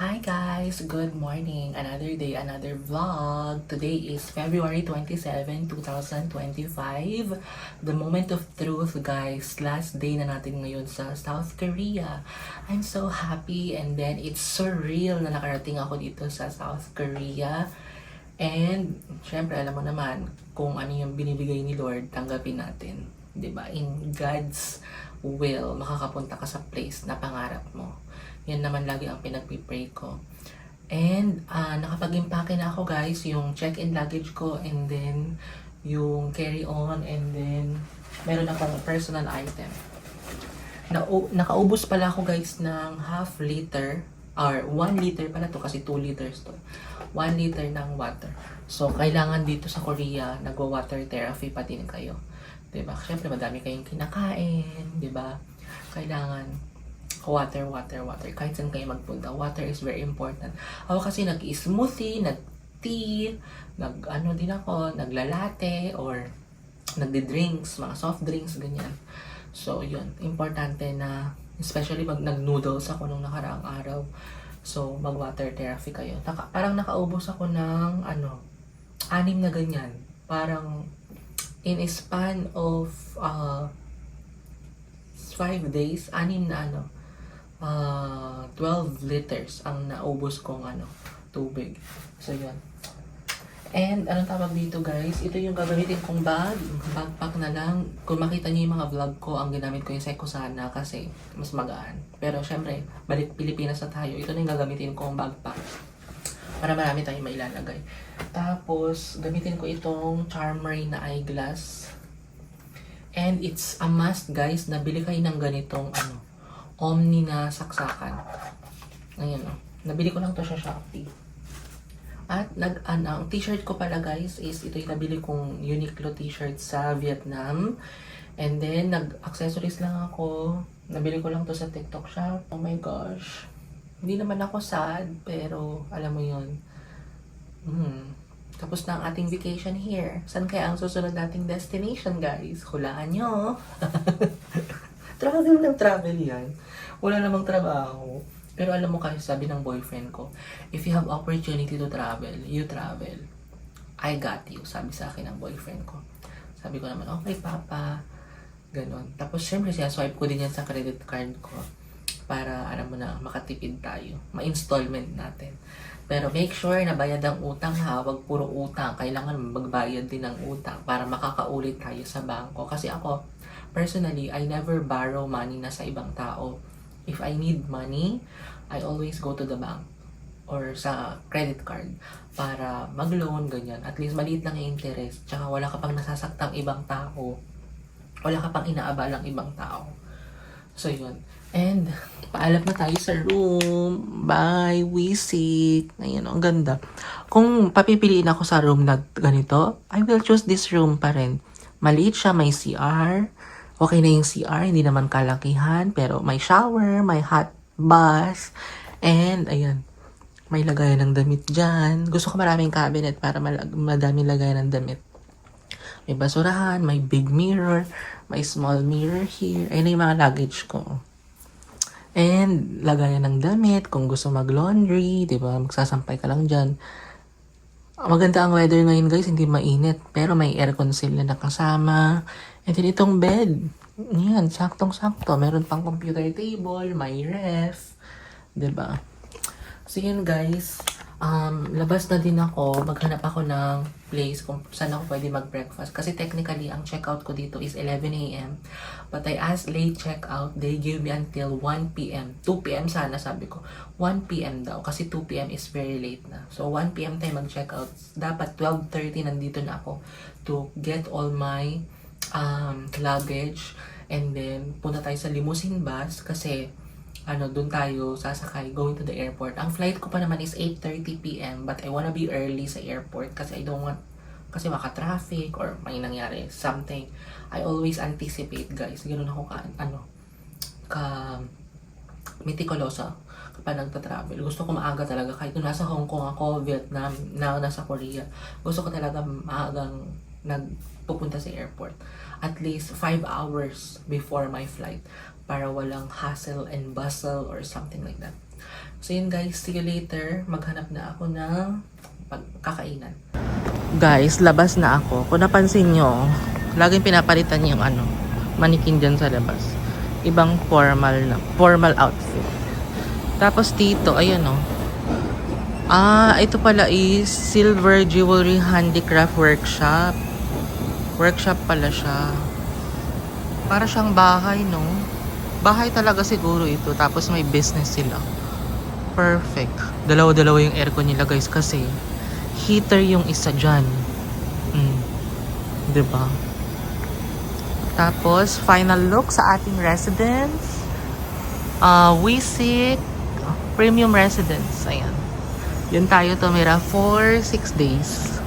Hi guys! Good morning! Another day, another vlog. Today is February 27, 2025. The moment of truth guys. Last day na natin ngayon sa South Korea. I'm so happy and then it's surreal na nakarating ako dito sa South Korea. And syempre alam mo naman kung ano yung binibigay ni Lord, tanggapin natin. 'Di ba? In God's will, makakapunta ka sa place na pangarap mo. Yan naman lagi ang pinagpipray ko. And nakapag-impake na ako guys, yung check-in luggage ko and then yung carry-on and then meron akong personal item. Nakaubos pala ako guys ng half liter or 1 liter pala to kasi 2 liters to. 1 liter ng water. So kailangan dito sa Korea, nagwa-water therapy pa din kayo. 'Di ba? Syempre madami kayong kinakain, 'di ba? Kailangan water. Kahit saan kayo magpunta, water is very important. Ako kasi nag-smoothie, nag-tea, naglalate, or nagdi-drinks, mga soft drinks, ganyan. So, yun. Importante na, especially pag nag-noodles ako nung nakaraang araw. So, mag-water therapy kayo. Parang nakaubos ako ng, 6 na ganyan. Parang, in a span of 5 days, 6 na 12 liters ang naubos kong tubig. So, yun. And, anong tawag dito guys? Ito yung gagamitin kong backpack na lang. Kung makita niyo yung mga vlog ko, ang ginamit ko yung Seiko Sana kasi mas magaan. Pero, syempre, balik Pilipinas na tayo. Ito na yung gagamitin kong backpack. Para marami tayong mailalagay. Tapos, gamitin ko itong Charmery na eyeglass. And, it's a must guys, nabili kayo ng ganitong Omni na saksakan. Ayan nabili ko lang to sa Shopee. At ang t-shirt ko pala guys is ito yung nabili kong Uniqlo t-shirt sa Vietnam. And then nag-accessories lang ako. Nabili ko lang to sa TikTok shop. Oh my gosh. Hindi naman ako sad pero alam mo yun. Tapos na ang ating vacation here. Saan kaya ang susunod nating destination guys? Hulaan nyo. Travel yan. Wala namang trabaho. Pero alam mo kasi sabi ng boyfriend ko, if you have opportunity to travel, you travel. I got you, sabi sa akin ng boyfriend ko. Sabi ko naman, okay papa. Ganon. Tapos syempre siya-swipe ko din yan sa credit card ko. Para alam mo na, makatipid tayo. Ma-installment natin. Pero make sure na bayad ang utang ha. Huwag puro utang. Kailangan magbayad din ng utang para makakaulit tayo sa bangko. Kasi ako, personally, I never borrow money na sa ibang tao. If I need money, I always go to the bank or sa credit card para mag-loan, ganyan. At least maliit lang yung interest. Tsaka wala ka pang nasasaktang ibang tao. Wala ka pang inaabalang ibang tao. So, yun. And, paalam na tayo sa room. Bye, Wisik. Ayan, ang ganda. Kung papipiliin ako sa room na ganito, I will choose this room pa rin. Maliit siya, may CR. Okay na yung CR, hindi naman kalakihan, pero may shower, may hot bath, and ayan, may lagayan ng damit dyan. Gusto ko maraming cabinet para madaming lagayan ng damit. May basurahan, may big mirror, may small mirror here. Ayun yung mga luggage ko. And lagayan ng damit, kung gusto mag-laundry, di ba, magsasampay ka lang dyan. Maganda ang weather ngayon guys, hindi mainit. Pero may aircon sila na kasama. And then itong bed. Yan, saktong-sakto. Meron pang computer table, may ref. 'Di ba? So yun guys. Labas na din ako. Maghanap ako ng place kung saan ako pwede mag-breakfast. Kasi technically, ang checkout ko dito is 11 a.m. But I asked late checkout. They gave me until 1 p.m. 2 p.m. sana sabi ko. 1 p.m. daw. Kasi 2 p.m. is very late na. So 1 p.m. tayo mag-checkout. Dapat 12:30 nandito na ako to get all my luggage. And then, punta tayo sa limousine bus kasi doon tayo sasakay going to the airport. Ang flight ko pa naman is 8:30 p.m. but I wanna be early sa airport kasi I don't want kasi maka-traffic or may nangyari something. I always anticipate guys. Ganoon ako ka meticulosa kapag nagta-travel. Gusto ko maaga talaga kahit nung nasa Hong Kong ako, Vietnam, nasa Korea. Gusto ko talaga maagang nagpupunta sa airport. At least 5 hours before my flight para walang hassle and bustle or something like that. So yun guys, see you later. Maghanap na ako ng pagkakainan. Guys, labas na ako. Kung napansin nyo, laging pinapalitan yung manikin dyan sa labas. Ibang formal outfit. Tapos dito, ayan o. Ito pala is Silver Jewelry Handicraft Workshop. Workshop pala siya. Para siyang bahay, no? Bahay talaga siguro ito. Tapos may business sila. Perfect. Dalawa-dalawa yung aircon nila guys kasi heater yung isa dyan. Diba? Tapos, final look sa ating residence. Wisik Premium Residence. Ayan. Yun tayo tumira for 6 days.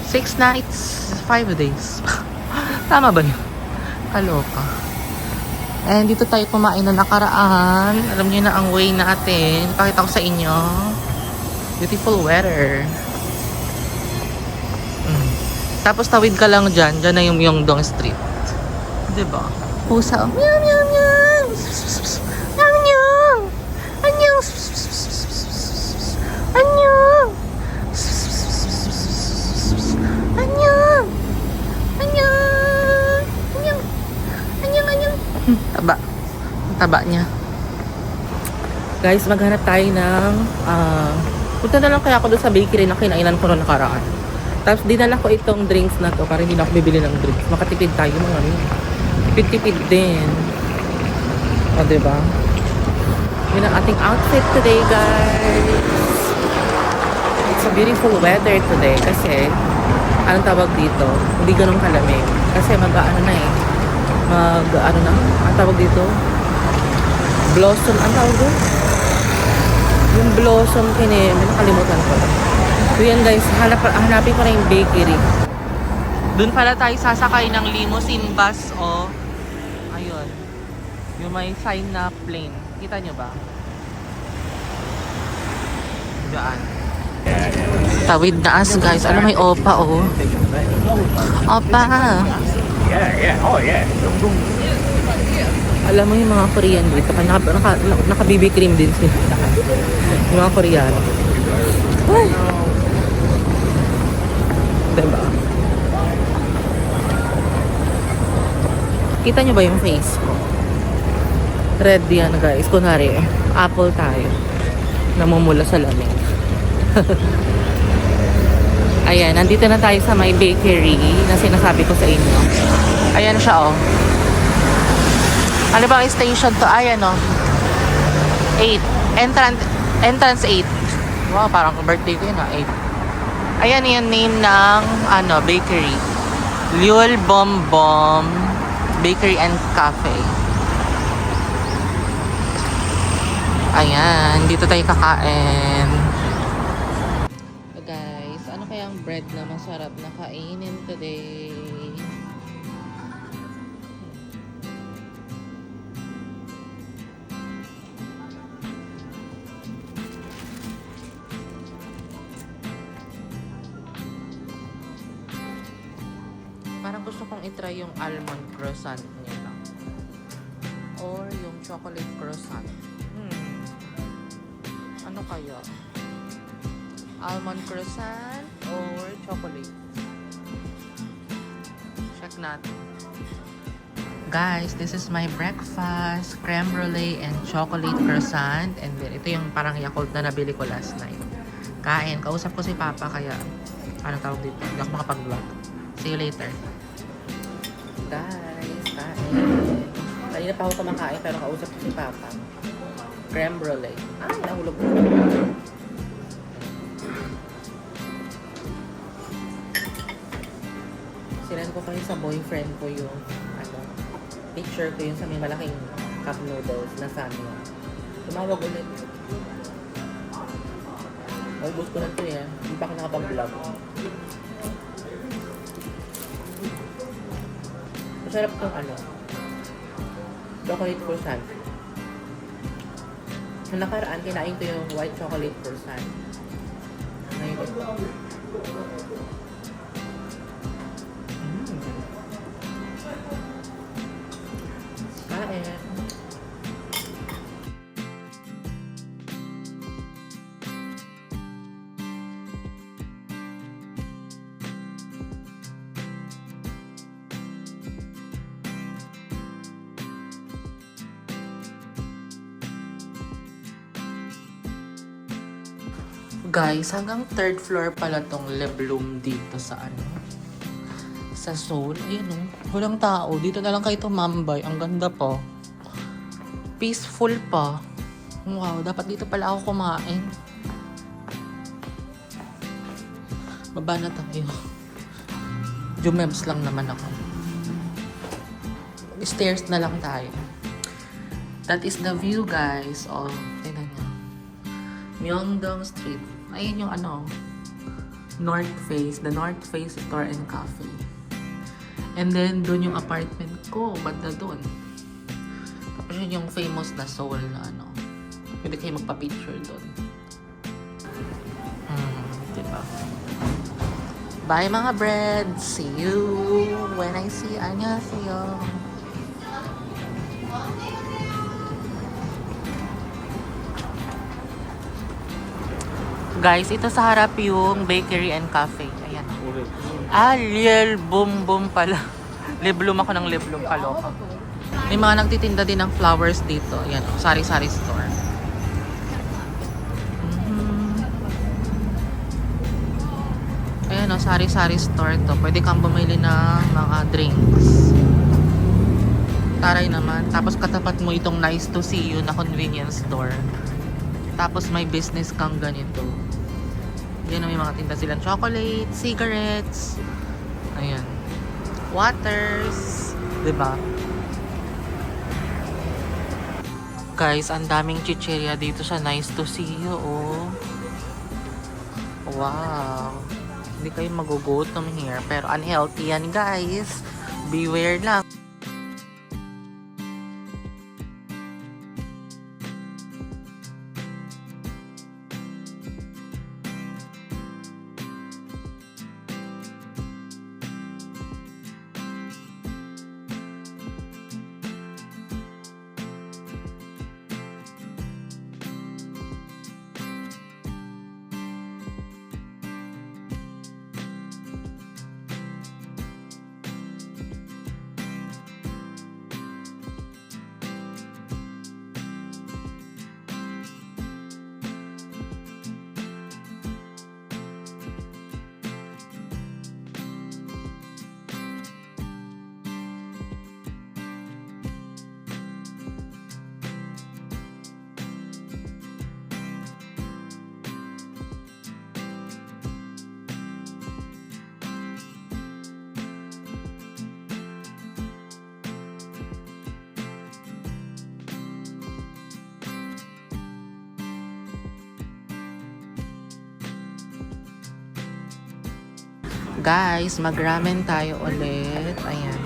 6 nights, 5 days. Tama ba yun? Kaloka. And dito tayo kumain na nakaraan. Alam niyo na ang way natin. Pakita ko sa inyo. Beautiful weather. Tapos tawid ka lang dyan. Dyan na yung Myeongdong Street. Diba? Pusa. Meow, meow, meow. Meow, meow. Annyeong. Annyeong. Annyeong. Annyeong. Annyeong. Annyeong, annyeong. Taba. Taba niya. Guys, maghanap tayo ng punta na lang kaya ako doon sa bakery na kinainan ko noong nakaraan. Tapos dinala ko itong drinks na to para hindi na ako bibili ng drinks. Makatipid tayo mga tipid-tipid din. O, diba? Yun ang ating outfit today, guys. It's a beautiful weather today kasi anong tawag dito? Hindi ganun kalamig. Kasi ang tawag dito? Blossom, ang tawag doon? Yung blossom nakalimutan ko. So yan guys, hanapin ko na yung bakery. Doon pala tayo sasakay ng limousine bus o ayun. Yung may sign na plane. Kita nyo ba? Diyan. Tawid na as guys. Alam, may opa oh. Opa. Yeah. Oh, yeah. Alam mo yung mga Korean dito. Naka-BB cream din sila. Yung mga Koreano. Ay. Diba? Kita nyo ba yung face ko? Red yan guys. Kunwari, apple tayo. Namumula sa lamig. Ayan, nandito na tayo sa may bakery na sinasabi ko sa inyo. Ayan siya oh. Ano ba ang station to? Ayan oh. 8. Entrance 8. Wow, parang birthday ko yun ah. 8. Ayan yung name ng bakery. Liul Bom Bom Bakery and Cafe. Ayan, dito tayo kakain. So guys, ano kayang bread na masarap na kainin today? Parang gusto kong itry yung almond croissant nila. Or yung chocolate croissant. Ano kaya? Almond croissant or chocolate? Check natin. Guys, this is my breakfast. Creme brulee and chocolate croissant. And then, ito yung parang Yakult na nabili ko last night. Kain. Kausap ko si Papa kaya, anong tawag dito? Hindi ako makapag-vlog. See you later. Guys, kain. Kanina pa ako kumakain pero kausap ko si Papa. Creme brulee. Ay, nahulog ko. Sinend ko kayo sa boyfriend ko yung picture ko yun sa may malaking cup noodles na Sanyo. Tumawag ulit. Ubus ko na ito eh. Hindi pa ako nakapag-vlog. Masarap itong chocolate croissant. Nung nakaraan, kinain ko yung white chocolate croissant. Ngayon ito. Kain. Guys, hanggang third floor pala tong Le Bloom dito sa sa Seoul. Ayun oh, walang tao. Dito na lang kayo tumambay. Ang ganda po. Peaceful pa. Wow, dapat dito pala ako kumain. Baba na tayo. Jumebs lang naman ako. Stairs na lang tayo. That is the view, guys. Oh, tingnan nyo. Myeongdong Street. Ayun yung North Face. The North Face Store and Cafe. And then, dun yung apartment ko. Banda dun. Tapos yun yung famous na Seoul na pwede kayo magpa-picture dun. Diba? Bye mga bread. See you when I see 안녕하세요. Guys, ito sa harap yung bakery and cafe. Ayan. Liel Boom Boom pala. Liblum ako ng Liblum. Kaloka. May mga nagtitinda din ng flowers dito. Ayan. Sari-sari store. Ayan o, sari-sari store to. Pwede kang bumili ng mga drinks. Taray naman. Tapos katapat mo itong nice to see you na convenience store. Tapos may business kang ganito. Yan na may mga tinda silang chocolate, cigarettes. Ayan. Waters. Diba? Guys, ang daming chichirya dito sa nice to see you, oh. Wow. Hindi kayo magugutom here. Pero unhealthy yan, guys. Beware lang. Guys, mag-ramen tayo ulit. Ayan.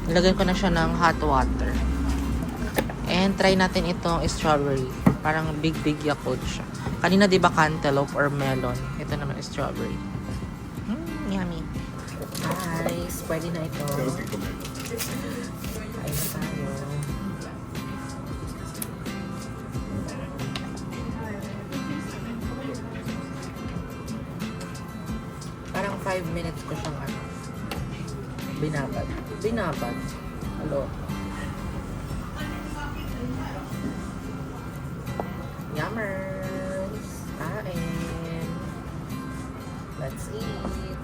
Nilagyan ko na siya ng hot water. And try natin itong strawberry. Parang big Yakult siya. Kanina di ba cantaloupe or melon? Ito naman strawberry. Yummy. Guys, pwede na ito. Kain na tayo. Parang 5 minutes ko siyang binabad. Hello. Yummers. Kain. Let's eat.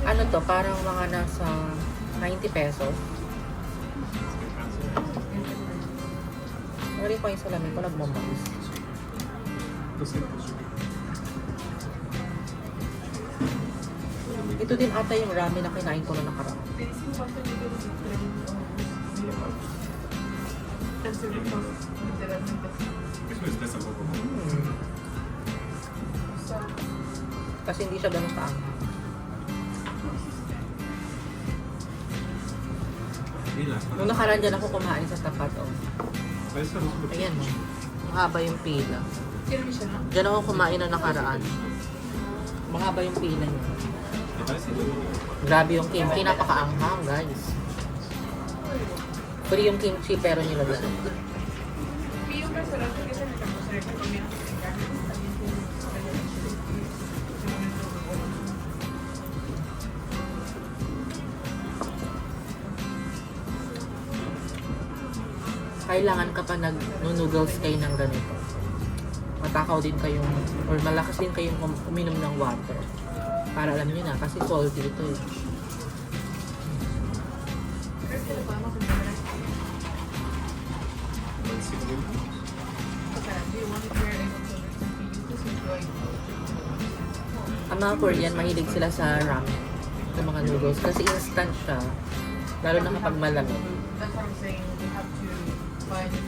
Ano to? Parang mga nasa 90 pesos. Nari ko yung salamin ko, nagmamais. Ito din ata yung ramen na kinain ko na nakaraan. Kasi hindi siya ganun kaanghang. Nung nakaraan dyan ako kumain sa tapat, oh. Ayan, oh. Mahaba yung pila. Dyan ako kumain na nakaraan. Mahaba yung pila niya. Grabe yung kimchi, napakaanghang, guys. Free yung kimchi pero nilagyan. kailangan kapag nag-noodles kayo ng ganito, matakaw din kayong, or malakas din kayong uminom ng water. Para alam nyo na, kasi salty ito eh. Ang mga Korean, mahilig sila sa ramen, sa mga noodles, kasi instant siya, lalo na kapag malamig. That's what I'm saying. We have to find this.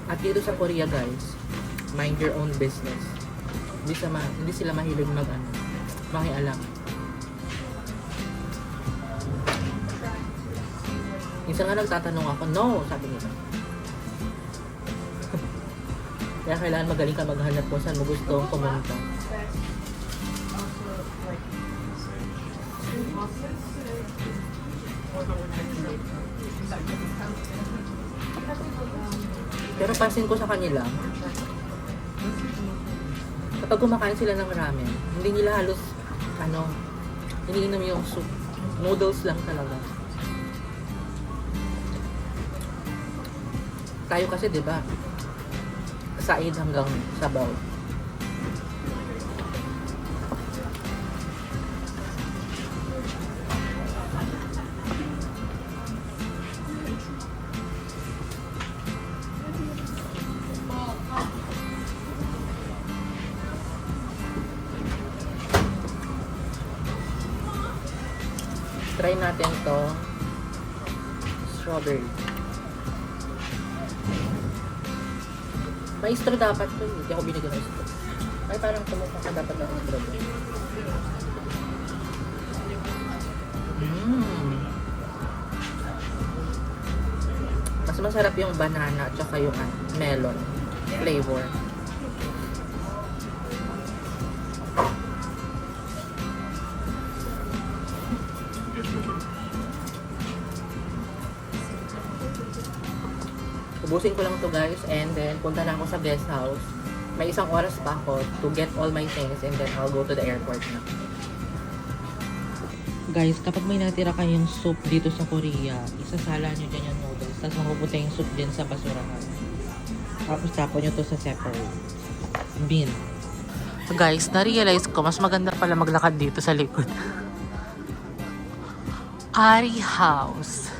At dito sa Korea guys, mind your own business. Hindi sila mahilig makialam. Minsan nga nagtatanong ako, no, sabi nila. Kaya kailangan magaling ka maghanap kung saan mo gustong pumunta. Pero pansin ko sa kanila, kapag kumakain sila ng ramen, hindi nila halos, iniinom yung soup. Noodles lang talaga. Tayo kasi, di ba? Side hanggang sabaw. Try natin to strawberry. May straw dapat to. Hindi ako binigyan ng straw. Ay, parang tumukha ka dapat ng strawberry. Mas masarap yung banana at saka yung melon flavor. Ubusin ko lang to guys, and then punta na ako sa guest house. May 1 oras pa ako to get all my things, and then I'll go to the airport na. Guys, kapag may natira kayong soup dito sa Korea, isasala nyo dyan yung noodles, tapos mapupunta yung soup dyan sa basurahan. Tapos tapon nyo to sa separate bin. Guys, na-realize ko, mas maganda pala maglakad dito sa likod. Ari House.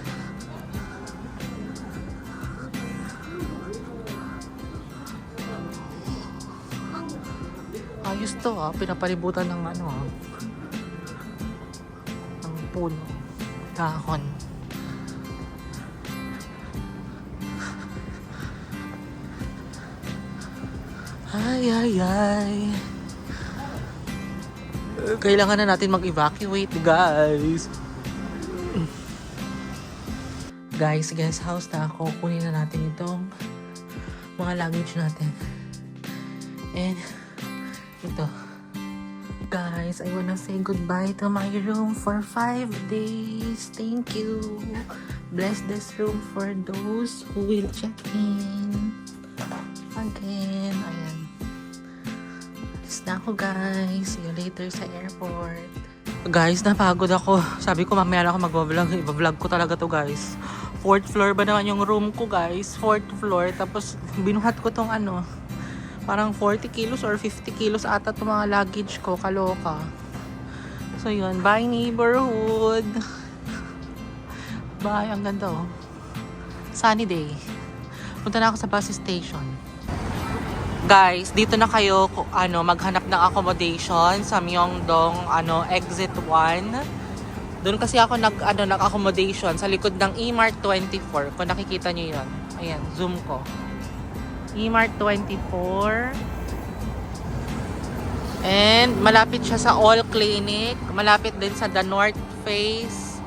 Ayos to pinapalibutan ng ng puno, dahon. Ay. Kailangan na natin mag-evacuate, guys. Guys, guest house na ako. Kunin na natin itong mga luggage natin. And ito. Guys, I wanna say goodbye to my room for 5 days. Thank you. Bless this room for those who will check in. Again, ayan. Alis na ako guys. See you later sa airport. Guys, napagod ako. Sabi ko mamaya na ako mag-vlog. I-vlog ko talaga to guys. 4th floor ba naman yung room ko guys? 4th floor. Tapos binuhat ko tong parang 40 kilos or 50 kilos ata itong mga luggage ko. Kaloka. So yun. Bye neighborhood. Bye. Ang ganda oh. Sunny day. Punta na ako sa bus station. Guys, dito na kayo maghanap ng accommodation sa Myeongdong exit 1. Doon kasi ako nag-accommodation sa likod ng E-Mart 24. Kung nakikita niyo 'yon. Ayan, zoom ko. E-Mart 24. And malapit siya sa All Clinic. Malapit din sa The North Face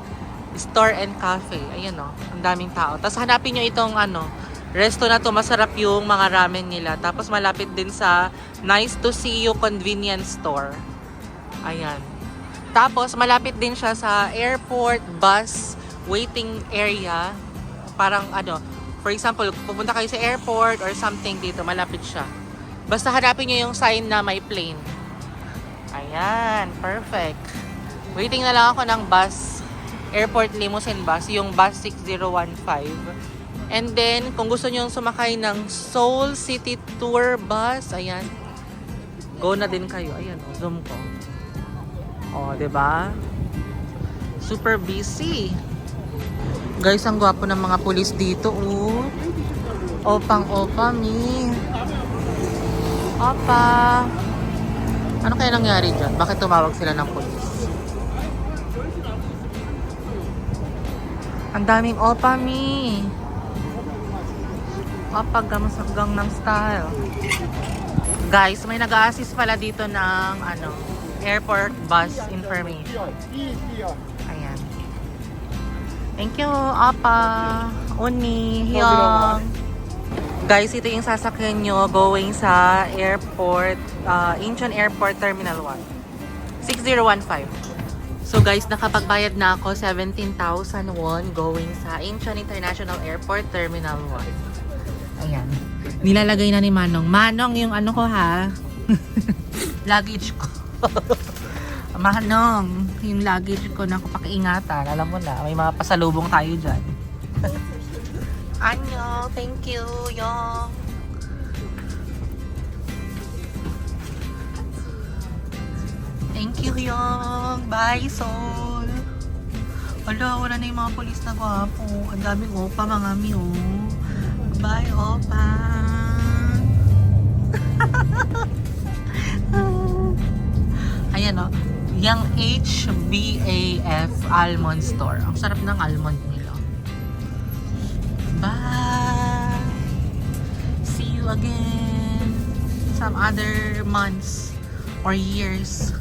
Store and Cafe. Ayan o, ang daming tao. Tapos hanapin nyo itong resto na to. Masarap yung mga ramen nila. Tapos malapit din sa Nice to See You convenience store. Ayan. Tapos malapit din siya sa airport bus waiting area. Parang for example, pupunta kayo sa airport or something dito, malapit siya. Basta hanapin nyo yung sign na may plane. Ayan, perfect. Waiting na lang ako ng bus, airport limousine bus, yung bus 6015. And then, kung gusto nyo sumakay ng Seoul City Tour bus, ayan, go na din kayo. Ayan, zoom ko. O, diba? Super busy. Guys, ang gwapo ng mga pulis dito, oh. Opang-opa, mi. Opa. Ano kaya nangyari dyan? Bakit tumawag sila ng pulis? Ang daming opa, mi. Opa, Gangnam Style. Guys, may nag-a-assist pala dito ng airport bus information. Ayan. Thank you, Opa. Uni, Hyung. Guys, ito yung sasakyan nyo going sa airport, Incheon Airport Terminal 1. 6015. So guys, nakapagbayad na ako 17,000 won going sa Incheon International Airport Terminal 1. Ayan. Nilalagay na ni Manong. Manong, yung ko ha. Luggage ko. Manong, yung luggage ko na pakiingatan. Alam mo na, may mga pasalubong tayo dyan. Annyeong, thank you, Yong. Thank you, Yong. Bye, Sol. Wala na yung mga polis na gwapo. Ang daming opa, mga mi, oh. Bye, opa. Ayan, oh. Yung HBAF Almond Store. Ang sarap ng almond nila. Bye! See you again some other months or years.